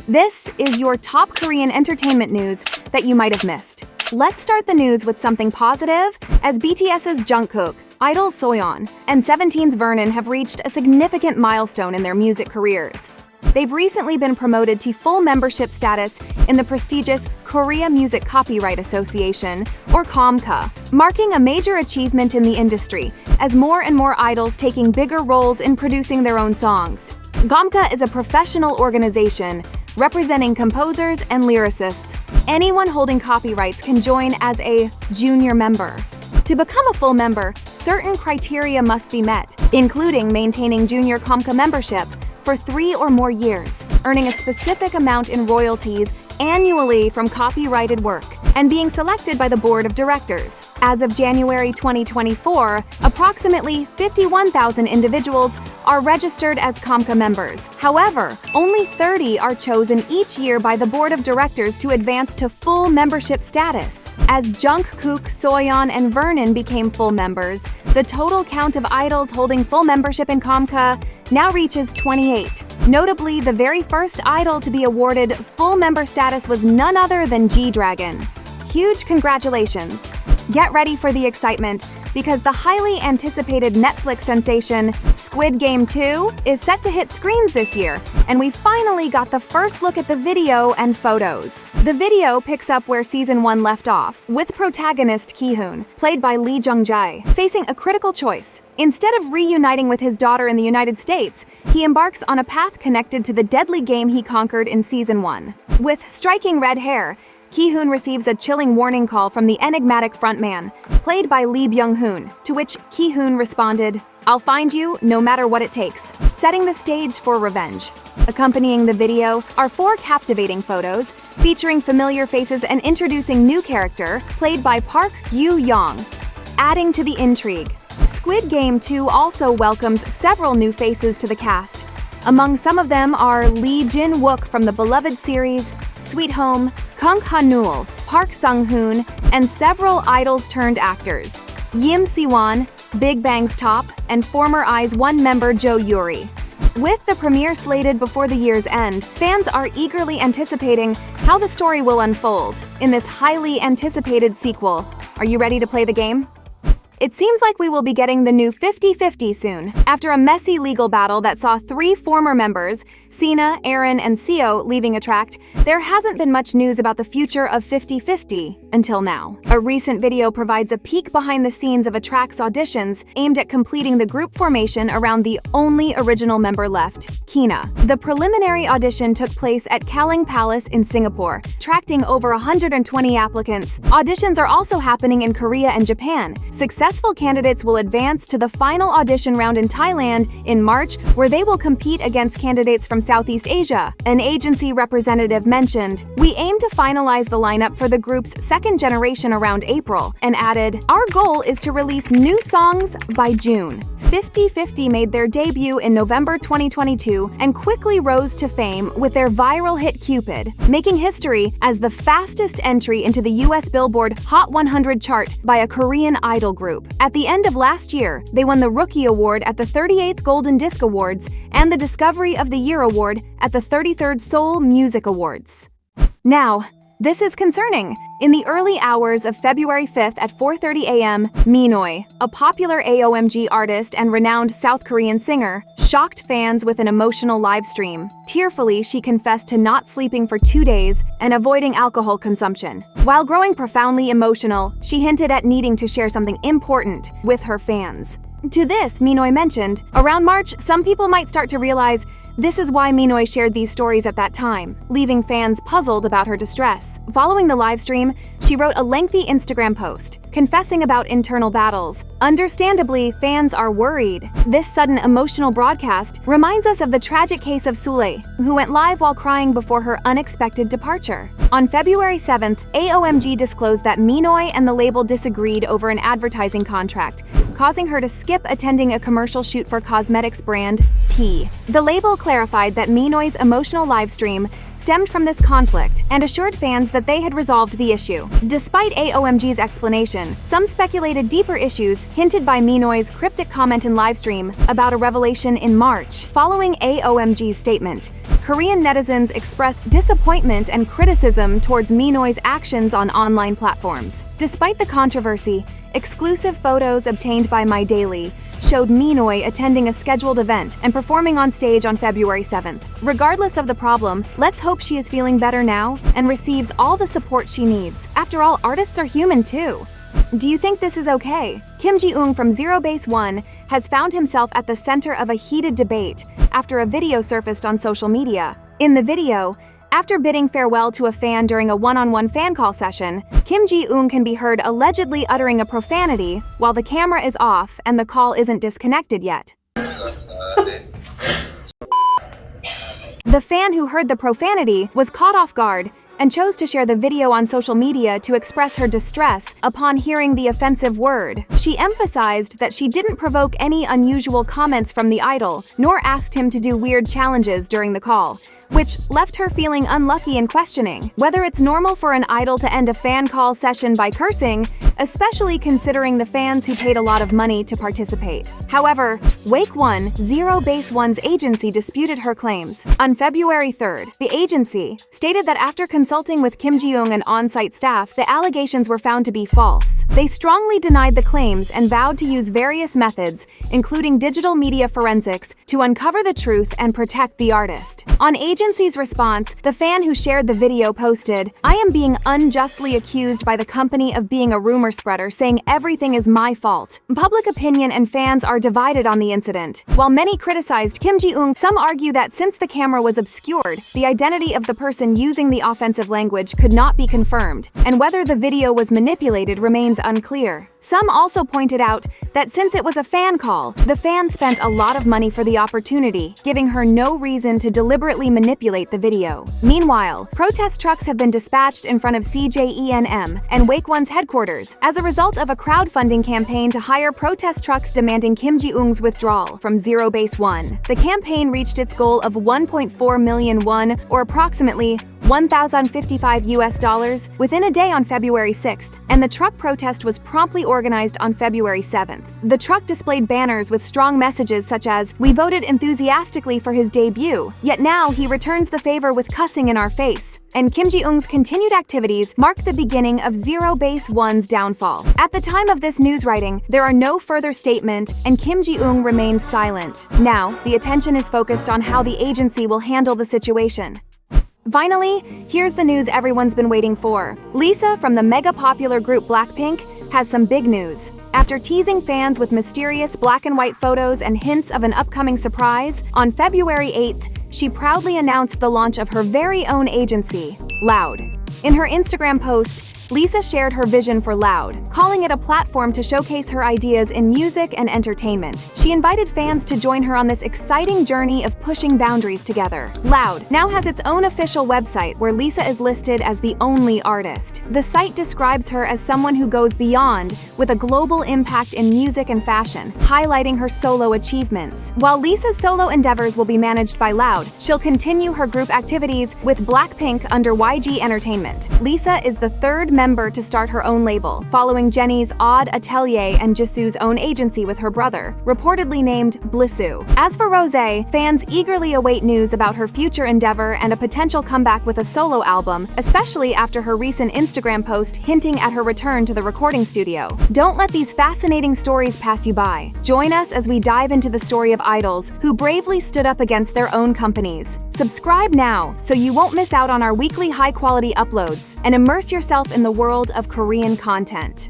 This is your top Korean entertainment news that you might have missed. Let's start the news with something positive, as BTS's Jungkook, Idol Soyeon, and 17's Vernon have reached a significant milestone in their music careers. They've recently been promoted to full membership status in the prestigious Korea Music Copyright Association, or KOMCA, marking a major achievement in the industry, as more and more idols taking bigger roles in producing their own songs. KOMCA is a professional organization representing composers and lyricists. Anyone holding copyrights can join as a junior member. To become a full member, certain criteria must be met, including maintaining junior KOMCA membership for 3 or more years, earning a specific amount in royalties annually from copyrighted work, and being selected by the board of directors. As of January 2024, approximately 51,000 individuals are registered as KOMCA members. However, only 30 are chosen each year by the board of directors to advance to full membership status. As Jungkook, Soyeon, and Vernon became full members, the total count of idols holding full membership in KOMCA now reaches 28. Notably, the very first idol to be awarded full member status was none other than G-Dragon. Huge congratulations! Get ready for the excitement, because the highly anticipated Netflix sensation Squid Game 2 is set to hit screens this year, and we finally got the first look at the video and photos. The video picks up where Season 1 left off, with protagonist Ki-hoon, played by Lee Jung-jae, facing a critical choice. Instead of reuniting with his daughter in the United States, he embarks on a path connected to the deadly game he conquered in Season 1. With striking red hair, Ki-hoon receives a chilling warning call from the enigmatic frontman, played by Lee Byung-hoon, to which Ki-hoon responded, "I'll find you no matter what it takes," setting the stage for revenge. Accompanying the video are 4 captivating photos, featuring familiar faces and introducing new character, played by Park Yu-young. Adding to the intrigue, Squid Game 2 also welcomes several new faces to the cast. Among some of them are Lee Jin-wook from the beloved series Sweet Home, Kang Han-nul, Park Sung-hoon, and several idols-turned-actors, Yim Si-won, Big Bang's Top, and former IZ*ONE member Jo Yuri. With the premiere slated before the year's end, fans are eagerly anticipating how the story will unfold in this highly anticipated sequel. Are you ready to play the game? It seems like we will be getting the new 50-50 soon. After a messy legal battle that saw 3 former members, Sina, Aaron, and Seo, leaving Attract, there hasn't been much news about the future of 50-50 until now. A recent video provides a peek behind the scenes of Attract's auditions aimed at completing the group formation around the only original member left, Kina. The preliminary audition took place at Kalang Palace in Singapore, attracting over 120 applicants. Auditions are also happening in Korea and Japan. Successful candidates will advance to the final audition round in Thailand in March, where they will compete against candidates from Southeast Asia. An agency representative mentioned, "We aim to finalize the lineup for the group's second generation around April," and added, "Our goal is to release new songs by June." 50-50 made their debut in November 2022 and quickly rose to fame with their viral hit Cupid, making history as the fastest entry into the US Billboard Hot 100 chart by a Korean idol group. At the end of last year, they won the Rookie Award at the 38th Golden Disc Awards and the Discovery of the Year Award at the 33rd Seoul Music Awards. Now, this is concerning. In the early hours of February 5th at 4:30 a.m., MEENOI, a popular AOMG artist and renowned South Korean singer, shocked fans with an emotional live stream. Tearfully, she confessed to not sleeping for 2 days and avoiding alcohol consumption. While growing profoundly emotional, she hinted at needing to share something important with her fans. To this, MEENOI mentioned, "Around March, some people might start to realize this is why MEENOI shared these stories at that time," leaving fans puzzled about her distress. Following the live stream, she wrote a lengthy Instagram post, confessing about internal battles. Understandably, fans are worried. This sudden emotional broadcast reminds us of the tragic case of Sule, who went live while crying before her unexpected departure. On February 7th, AOMG disclosed that MEENOI and the label disagreed over an advertising contract, causing her to skip attending a commercial shoot for cosmetics brand P. The label clarified that MEENOI's emotional livestream stemmed from this conflict and assured fans that they had resolved the issue. Despite AOMG's explanation, some speculated deeper issues hinted by MEENOI's cryptic comment in livestream about a revelation in March. Following AOMG's statement, Korean netizens expressed disappointment and criticism towards MEENOI's actions on online platforms. Despite the controversy, exclusive photos obtained by My Daily showed MEENOI attending a scheduled event and performing on stage on February 7th. Regardless of the problem, let's hope she is feeling better now and receives all the support she needs. After all, artists are human too. Do you think this is okay? Kim Jiwoong from ZB1 has found himself at the center of a heated debate after a video surfaced on social media. In the video, after bidding farewell to a fan during a one-on-one fan call session, Kim Jiwoong can be heard allegedly uttering a profanity while the camera is off and the call isn't disconnected yet. The fan who heard the profanity was caught off guard and chose to share the video on social media to express her distress upon hearing the offensive word. She emphasized that she didn't provoke any unusual comments from the idol, nor asked him to do weird challenges during the call, which left her feeling unlucky and questioning whether it's normal for an idol to end a fan call session by cursing, especially considering the fans who paid a lot of money to participate. However, Wake1, ZB1's agency disputed her claims. On February 3rd, the agency stated that after consulting with Kim Jiwoong and on-site staff, the allegations were found to be false. They strongly denied the claims and vowed to use various methods, including digital media forensics, to uncover the truth and protect the artist. On agency's response, the fan who shared the video posted, "I am being unjustly accused by the company of being a rumor spreader, saying everything is my fault." Public opinion and fans are divided on the incident. While many criticized Kim Jiwoong, some argue that since the camera was obscured, the identity of the person using the offensive language could not be confirmed, and whether the video was manipulated remains unclear. Some also pointed out that since it was a fan call, the fan spent a lot of money for the opportunity, giving her no reason to deliberately manipulate the video. Meanwhile, protest trucks have been dispatched in front of CJENM and Wake1's headquarters as a result of a crowdfunding campaign to hire protest trucks demanding Kim Jiwoong's withdrawal from ZB1. The campaign reached its goal of 1.4 million won, or approximately $1,055 within a day on February 6th, and the truck protest was promptly organized on February 7th. The truck displayed banners with strong messages such as, "We voted enthusiastically for his debut, yet now he returns the favor with cussing in our face." And Kim Jiwoong's continued activities mark the beginning of ZB1's downfall. At the time of this news writing, there are no further statement, and Kim Jiwoong remained silent. Now, the attention is focused on how the agency will handle the situation. Finally, here's the news everyone's been waiting for. Lisa from the mega-popular group Blackpink has some big news. After teasing fans with mysterious black and white photos and hints of an upcoming surprise, on February 8th, she proudly announced the launch of her very own agency, Loud. In her Instagram post, Lisa shared her vision for Loud, calling it a platform to showcase her ideas in music and entertainment. She invited fans to join her on this exciting journey of pushing boundaries together. Loud now has its own official website where Lisa is listed as the only artist. The site describes her as someone who goes beyond, with a global impact in music and fashion, highlighting her solo achievements. While Lisa's solo endeavors will be managed by Loud, she'll continue her group activities with Blackpink under YG Entertainment. Lisa is the third member to start her own label, following Jennie's Odd Atelier and Jisoo's own agency with her brother, reportedly named Blissoo. As for Rosé, fans eagerly await news about her future endeavor and a potential comeback with a solo album, especially after her recent Instagram post hinting at her return to the recording studio. Don't let these fascinating stories pass you by. Join us as we dive into the story of idols who bravely stood up against their own companies. Subscribe now so you won't miss out on our weekly high-quality uploads, and immerse yourself in the world of Korean content.